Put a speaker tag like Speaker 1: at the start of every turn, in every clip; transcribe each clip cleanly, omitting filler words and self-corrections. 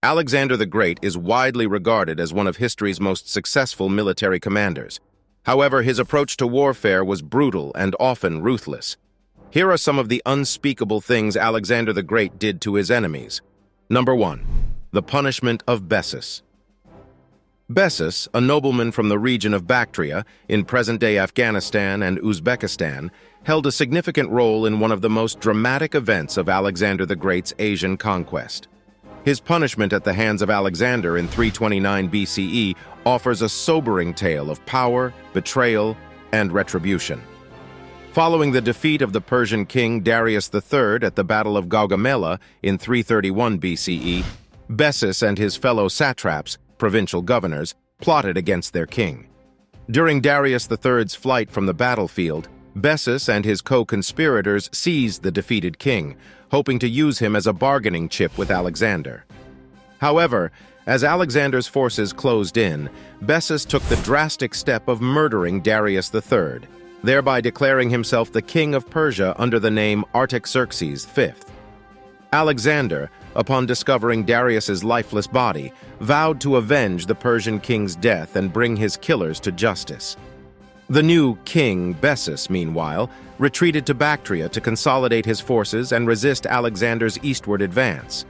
Speaker 1: Alexander the Great is widely regarded as one of history's most successful military commanders. However, his approach to warfare was brutal and often ruthless. Here are some of the unspeakable things Alexander the Great did to his enemies. Number 1. The punishment of Bessus. Bessus, a nobleman from the region of Bactria, in present-day Afghanistan and Uzbekistan, held a significant role in one of the most dramatic events of Alexander the Great's Asian conquest. His punishment at the hands of Alexander in 329 BCE offers a sobering tale of power, betrayal, and retribution. Following the defeat of the Persian king Darius III at the Battle of Gaugamela in 331 BCE, Bessus and his fellow satraps, provincial governors, plotted against their king. During Darius III's flight from the battlefield, Bessus and his co-conspirators seized the defeated king, hoping to use him as a bargaining chip with Alexander. However, as Alexander's forces closed in, Bessus took the drastic step of murdering Darius III, thereby declaring himself the king of Persia under the name Artaxerxes V. Alexander, upon discovering Darius's lifeless body, vowed to avenge the Persian king's death and bring his killers to justice. The new king, Bessus, meanwhile, retreated to Bactria to consolidate his forces and resist Alexander's eastward advance.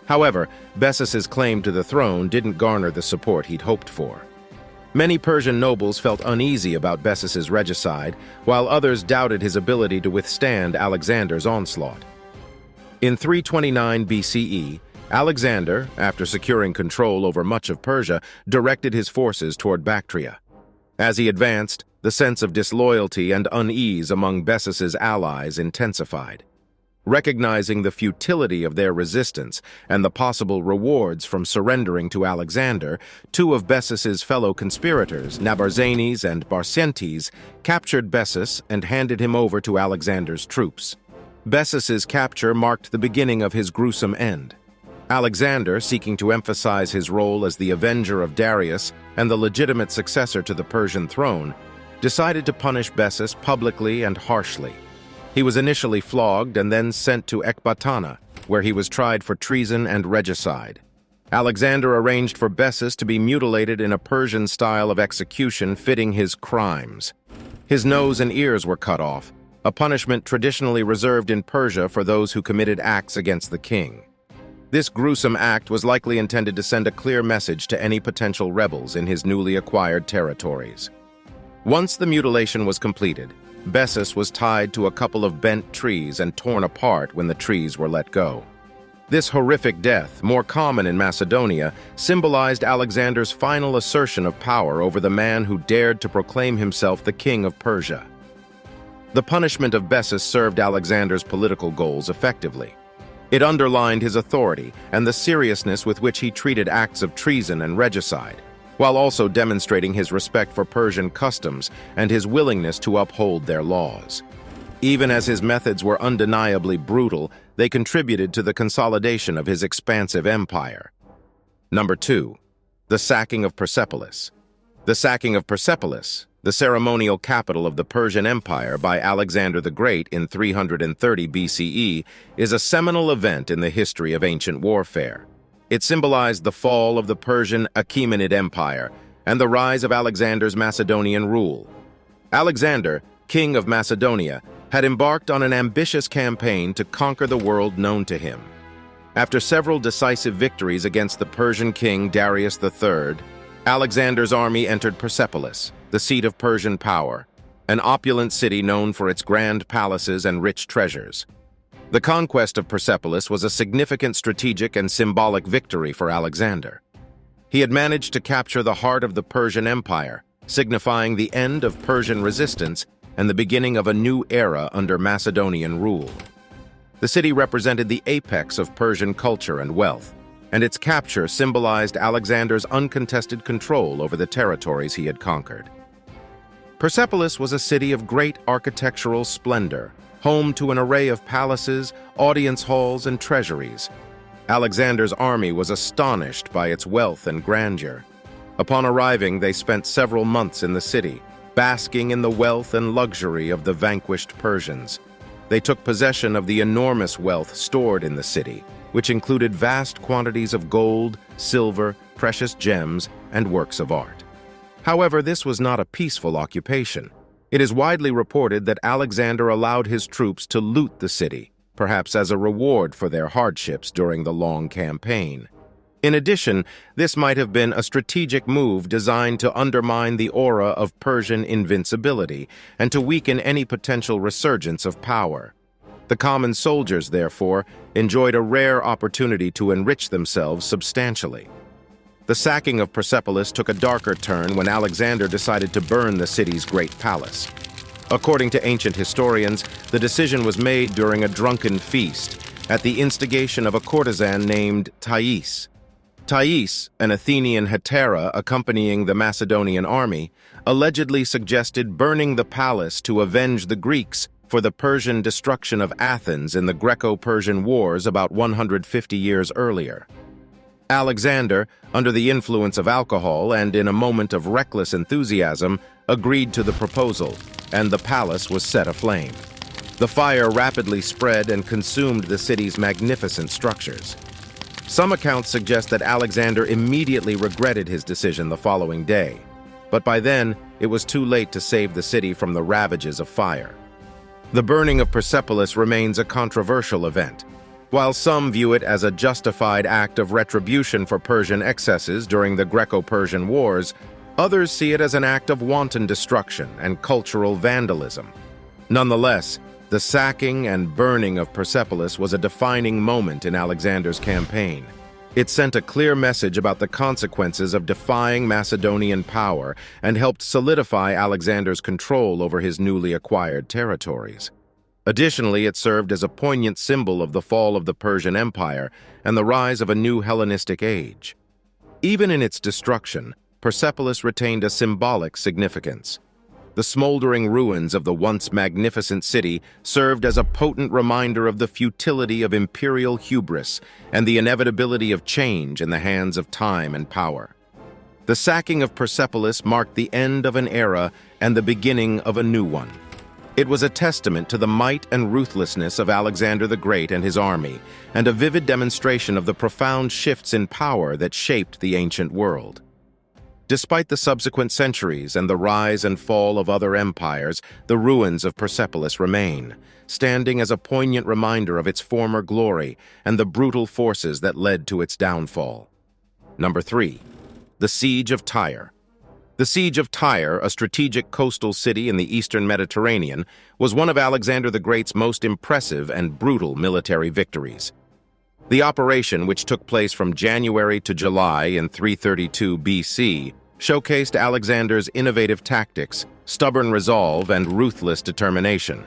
Speaker 1: However, Bessus's claim to the throne didn't garner the support he'd hoped for. Many Persian nobles felt uneasy about Bessus's regicide, while others doubted his ability to withstand Alexander's onslaught. In 329 BCE, Alexander, after securing control over much of Persia, directed his forces toward Bactria. As he advanced, the sense of disloyalty and unease among Bessus's allies intensified. Recognizing the futility of their resistance and the possible rewards from surrendering to Alexander, two of Bessus's fellow conspirators, Nabarzanes and Barcentes, captured Bessus and handed him over to Alexander's troops. Bessus's capture marked the beginning of his gruesome end. Alexander, seeking to emphasize his role as the avenger of Darius and the legitimate successor to the Persian throne, decided to punish Bessus publicly and harshly. He was initially flogged and then sent to Ecbatana, where he was tried for treason and regicide. Alexander arranged for Bessus to be mutilated in a Persian style of execution fitting his crimes. His nose and ears were cut off, a punishment traditionally reserved in Persia for those who committed acts against the king. This gruesome act was likely intended to send a clear message to any potential rebels in his newly acquired territories. Once the mutilation was completed, Bessus was tied to a couple of bent trees and torn apart when the trees were let go. This horrific death, more common in Macedonia, symbolized Alexander's final assertion of power over the man who dared to proclaim himself the king of Persia. The punishment of Bessus served Alexander's political goals effectively. It underlined his authority and the seriousness with which he treated acts of treason and regicide, while also demonstrating his respect for Persian customs and his willingness to uphold their laws. Even as his methods were undeniably brutal, they contributed to the consolidation of his expansive empire. Number 2. The sacking of Persepolis. The sacking of Persepolis, the ceremonial capital of the Persian Empire by Alexander the Great in 330 BCE, is a seminal event in the history of ancient warfare. It symbolized the fall of the Persian Achaemenid Empire and the rise of Alexander's Macedonian rule. Alexander, king of Macedonia, had embarked on an ambitious campaign to conquer the world known to him. After several decisive victories against the Persian king Darius III, Alexander's army entered Persepolis, the seat of Persian power, an opulent city known for its grand palaces and rich treasures. The conquest of Persepolis was a significant strategic and symbolic victory for Alexander. He had managed to capture the heart of the Persian Empire, signifying the end of Persian resistance and the beginning of a new era under Macedonian rule. The city represented the apex of Persian culture and wealth, and its capture symbolized Alexander's uncontested control over the territories he had conquered. Persepolis was a city of great architectural splendor, home to an array of palaces, audience halls, and treasuries. Alexander's army was astonished by its wealth and grandeur. Upon arriving, they spent several months in the city, basking in the wealth and luxury of the vanquished Persians. They took possession of the enormous wealth stored in the city, which included vast quantities of gold, silver, precious gems, and works of art. However, this was not a peaceful occupation. It is widely reported that Alexander allowed his troops to loot the city, perhaps as a reward for their hardships during the long campaign. In addition, this might have been a strategic move designed to undermine the aura of Persian invincibility and to weaken any potential resurgence of power. The common soldiers, therefore, enjoyed a rare opportunity to enrich themselves substantially. The sacking of Persepolis took a darker turn when Alexander decided to burn the city's great palace. According to ancient historians, the decision was made during a drunken feast at the instigation of a courtesan named Thais. Thais, an Athenian hetera accompanying the Macedonian army, allegedly suggested burning the palace to avenge the Greeks for the Persian destruction of Athens in the Greco-Persian Wars about 150 years earlier. Alexander, under the influence of alcohol and in a moment of reckless enthusiasm, agreed to the proposal, and the palace was set aflame. The fire rapidly spread and consumed the city's magnificent structures. Some accounts suggest that Alexander immediately regretted his decision the following day, but by then it was too late to save the city from the ravages of fire. The burning of Persepolis remains a controversial event. While some view it as a justified act of retribution for Persian excesses during the Greco-Persian Wars, others see it as an act of wanton destruction and cultural vandalism. Nonetheless, the sacking and burning of Persepolis was a defining moment in Alexander's campaign. It sent a clear message about the consequences of defying Macedonian power and helped solidify Alexander's control over his newly acquired territories. Additionally, it served as a poignant symbol of the fall of the Persian Empire and the rise of a new Hellenistic age. Even in its destruction, Persepolis retained a symbolic significance. The smoldering ruins of the once magnificent city served as a potent reminder of the futility of imperial hubris and the inevitability of change in the hands of time and power. The sacking of Persepolis marked the end of an era and the beginning of a new one. It was a testament to the might and ruthlessness of Alexander the Great and his army, and a vivid demonstration of the profound shifts in power that shaped the ancient world. Despite the subsequent centuries and the rise and fall of other empires, the ruins of Persepolis remain, standing as a poignant reminder of its former glory and the brutal forces that led to its downfall. Number 3. The Siege of Tyre. The Siege of Tyre, a strategic coastal city in the eastern Mediterranean, was one of Alexander the Great's most impressive and brutal military victories. The operation, which took place from January to July in 332 BC, showcased Alexander's innovative tactics, stubborn resolve, and ruthless determination.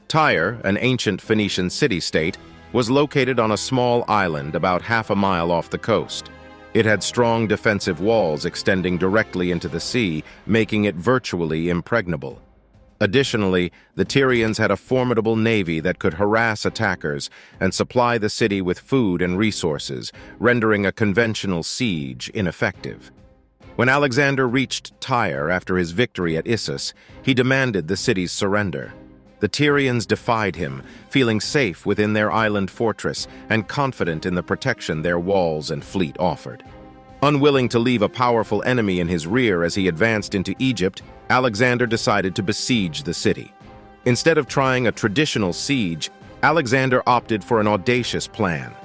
Speaker 1: Tyre, an ancient Phoenician city-state, was located on a small island about half a mile off the coast. It had strong defensive walls extending directly into the sea, making it virtually impregnable. Additionally, the Tyrians had a formidable navy that could harass attackers and supply the city with food and resources, rendering a conventional siege ineffective. When Alexander reached Tyre after his victory at Issus, he demanded the city's surrender. The Tyrians defied him, feeling safe within their island fortress and confident in the protection their walls and fleet offered. Unwilling to leave a powerful enemy in his rear as he advanced into Egypt, Alexander decided to besiege the city. Instead of trying a traditional siege, Alexander opted for an audacious plan.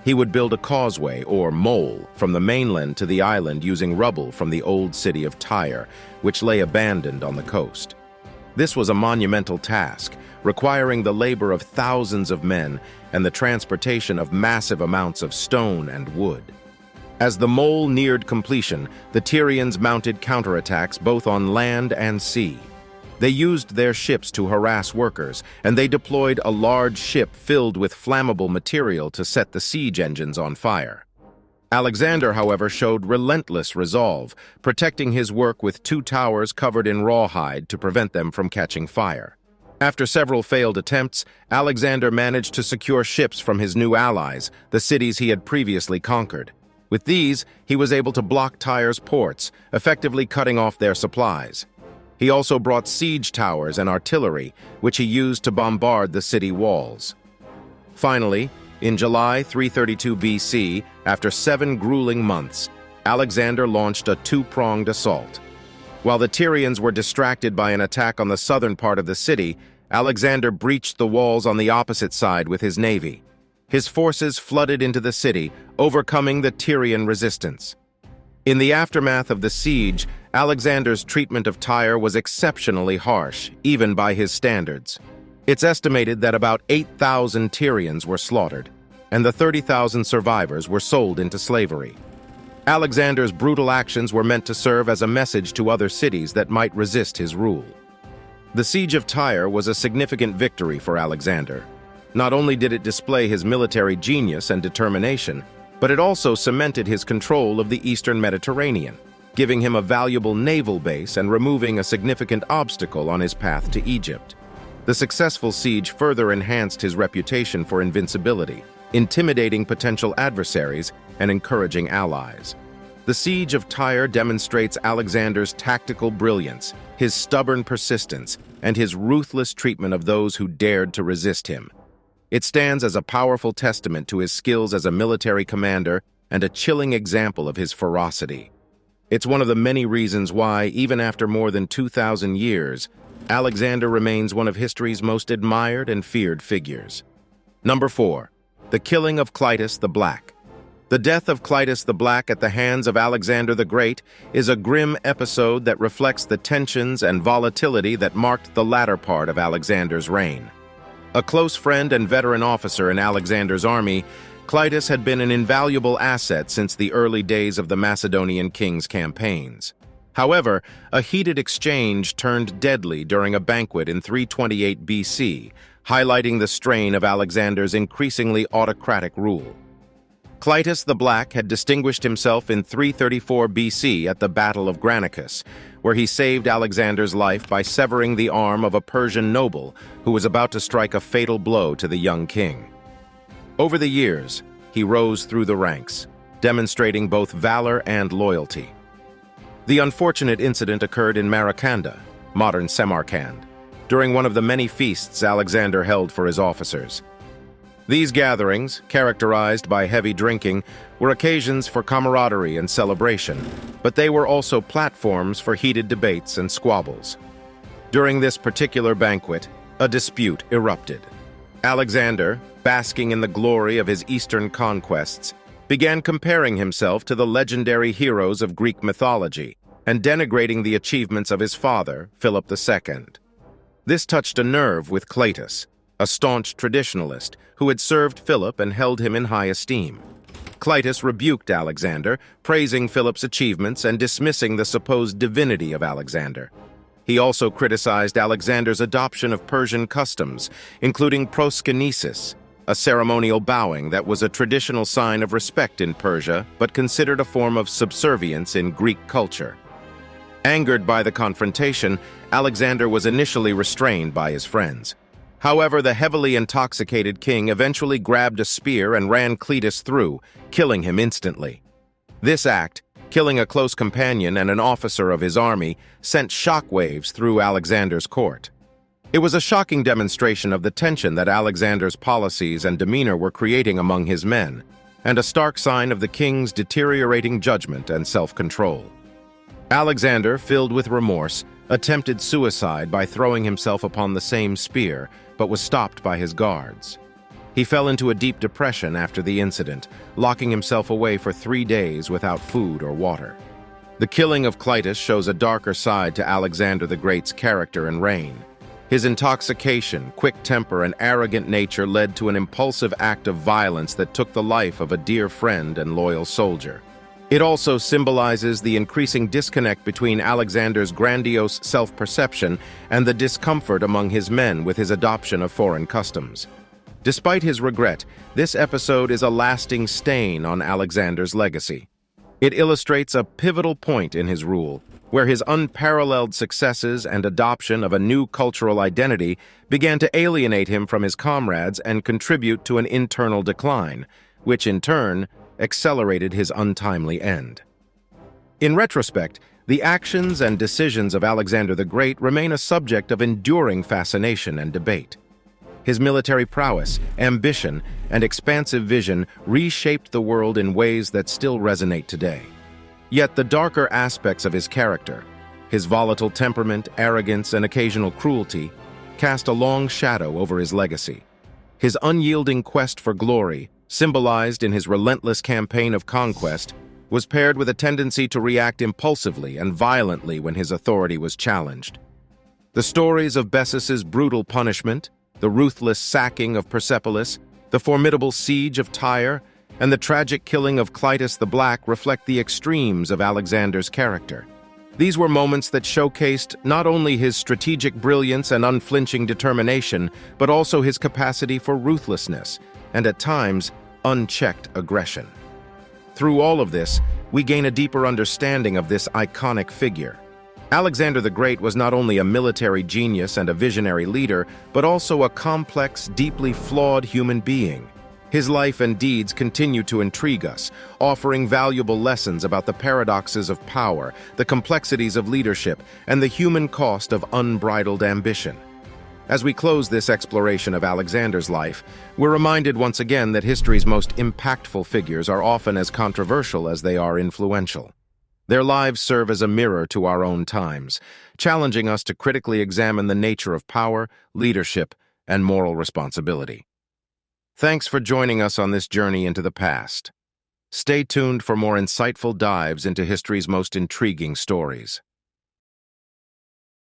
Speaker 1: He would build a causeway, or mole, from the mainland to the island using rubble from the old city of Tyre, which lay abandoned on the coast. This was a monumental task, requiring the labor of thousands of men and the transportation of massive amounts of stone and wood. As the mole neared completion, the Tyrians mounted counterattacks both on land and sea. They used their ships to harass workers, and they deployed a large ship filled with flammable material to set the siege engines on fire. Alexander, however, showed relentless resolve, protecting his work with 2 towers covered in rawhide to prevent them from catching fire. After several failed attempts, Alexander managed to secure ships from his new allies, the cities he had previously conquered. With these, he was able to block Tyre's ports, effectively cutting off their supplies. He also brought siege towers and artillery, which he used to bombard the city walls. Finally, In July 332 BC, after 7 grueling months, Alexander launched a two-pronged assault. While the Tyrians were distracted by an attack on the southern part of the city, Alexander breached the walls on the opposite side with his navy. His forces flooded into the city, overcoming the Tyrian resistance. In the aftermath of the siege, Alexander's treatment of Tyre was exceptionally harsh, even by his standards. It's estimated that about 8,000 Tyrians were slaughtered, and the 30,000 survivors were sold into slavery. Alexander's brutal actions were meant to serve as a message to other cities that might resist his rule. The siege of Tyre was a significant victory for Alexander. Not only did it display his military genius and determination, but it also cemented his control of the eastern Mediterranean, giving him a valuable naval base and removing a significant obstacle on his path to Egypt. The successful siege further enhanced his reputation for invincibility, intimidating potential adversaries and encouraging allies. The siege of Tyre demonstrates Alexander's tactical brilliance, his stubborn persistence, and his ruthless treatment of those who dared to resist him. It stands as a powerful testament to his skills as a military commander and a chilling example of his ferocity. It's one of the many reasons why, even after more than 2,000 years, Alexander remains one of history's most admired and feared figures. Number 4. The killing of Clitus the Black. The death of Clitus the Black at the hands of Alexander the Great is a grim episode that reflects the tensions and volatility that marked the latter part of Alexander's reign. A close friend and veteran officer in Alexander's army, Clitus had been an invaluable asset since the early days of the Macedonian king's campaigns. However, a heated exchange turned deadly during a banquet in 328 BC, highlighting the strain of Alexander's increasingly autocratic rule. Clitus the Black had distinguished himself in 334 BC at the Battle of Granicus, where he saved Alexander's life by severing the arm of a Persian noble who was about to strike a fatal blow to the young king. Over the years, he rose through the ranks, demonstrating both valor and loyalty. The unfortunate incident occurred in Maracanda, modern Samarkand, during one of the many feasts Alexander held for his officers. These gatherings, characterized by heavy drinking, were occasions for camaraderie and celebration, but they were also platforms for heated debates and squabbles. During this particular banquet, a dispute erupted. Alexander, basking in the glory of his eastern conquests, began comparing himself to the legendary heroes of Greek mythology and denigrating the achievements of his father, Philip II. This touched a nerve with Clitus, a staunch traditionalist who had served Philip and held him in high esteem. Clitus rebuked Alexander, praising Philip's achievements and dismissing the supposed divinity of Alexander. He also criticized Alexander's adoption of Persian customs, including proskynesis, a ceremonial bowing that was a traditional sign of respect in Persia but considered a form of subservience in Greek culture. Angered by the confrontation, Alexander was initially restrained by his friends. However, the heavily intoxicated king eventually grabbed a spear and ran Clitus through, killing him instantly. This act, killing a close companion and an officer of his army, sent shockwaves through Alexander's court. It was a shocking demonstration of the tension that Alexander's policies and demeanor were creating among his men, and a stark sign of the king's deteriorating judgment and self-control. Alexander, filled with remorse, attempted suicide by throwing himself upon the same spear, but was stopped by his guards. He fell into a deep depression after the incident, locking himself away for 3 days without food or water. The killing of Clitus shows a darker side to Alexander the Great's character and reign. His intoxication, quick temper, and arrogant nature led to an impulsive act of violence that took the life of a dear friend and loyal soldier. It also symbolizes the increasing disconnect between Alexander's grandiose self-perception and the discomfort among his men with his adoption of foreign customs. Despite his regret, this episode is a lasting stain on Alexander's legacy. It illustrates a pivotal point in his rule, where his unparalleled successes and adoption of a new cultural identity began to alienate him from his comrades and contribute to an internal decline, which in turn accelerated his untimely end. In retrospect, the actions and decisions of Alexander the Great remain a subject of enduring fascination and debate. His military prowess, ambition, and expansive vision reshaped the world in ways that still resonate today. Yet the darker aspects of his character, his volatile temperament, arrogance, and occasional cruelty, cast a long shadow over his legacy. His unyielding quest for glory, symbolized in his relentless campaign of conquest, was paired with a tendency to react impulsively and violently when his authority was challenged. The stories of Bessus's brutal punishment, the ruthless sacking of Persepolis, the formidable siege of Tyre, and the tragic killing of Clytus the Black reflect the extremes of Alexander's character. These were moments that showcased not only his strategic brilliance and unflinching determination, but also his capacity for ruthlessness and, at times, unchecked aggression. Through all of this, we gain a deeper understanding of this iconic figure. Alexander the Great was not only a military genius and a visionary leader, but also a complex, deeply flawed human being. His life and deeds continue to intrigue us, offering valuable lessons about the paradoxes of power, the complexities of leadership, and the human cost of unbridled ambition. As we close this exploration of Alexander's life, we're reminded once again that history's most impactful figures are often as controversial as they are influential. Their lives serve as a mirror to our own times, challenging us to critically examine the nature of power, leadership, and moral responsibility. Thanks for joining us on this journey into the past. Stay tuned for more insightful dives into history's most intriguing stories.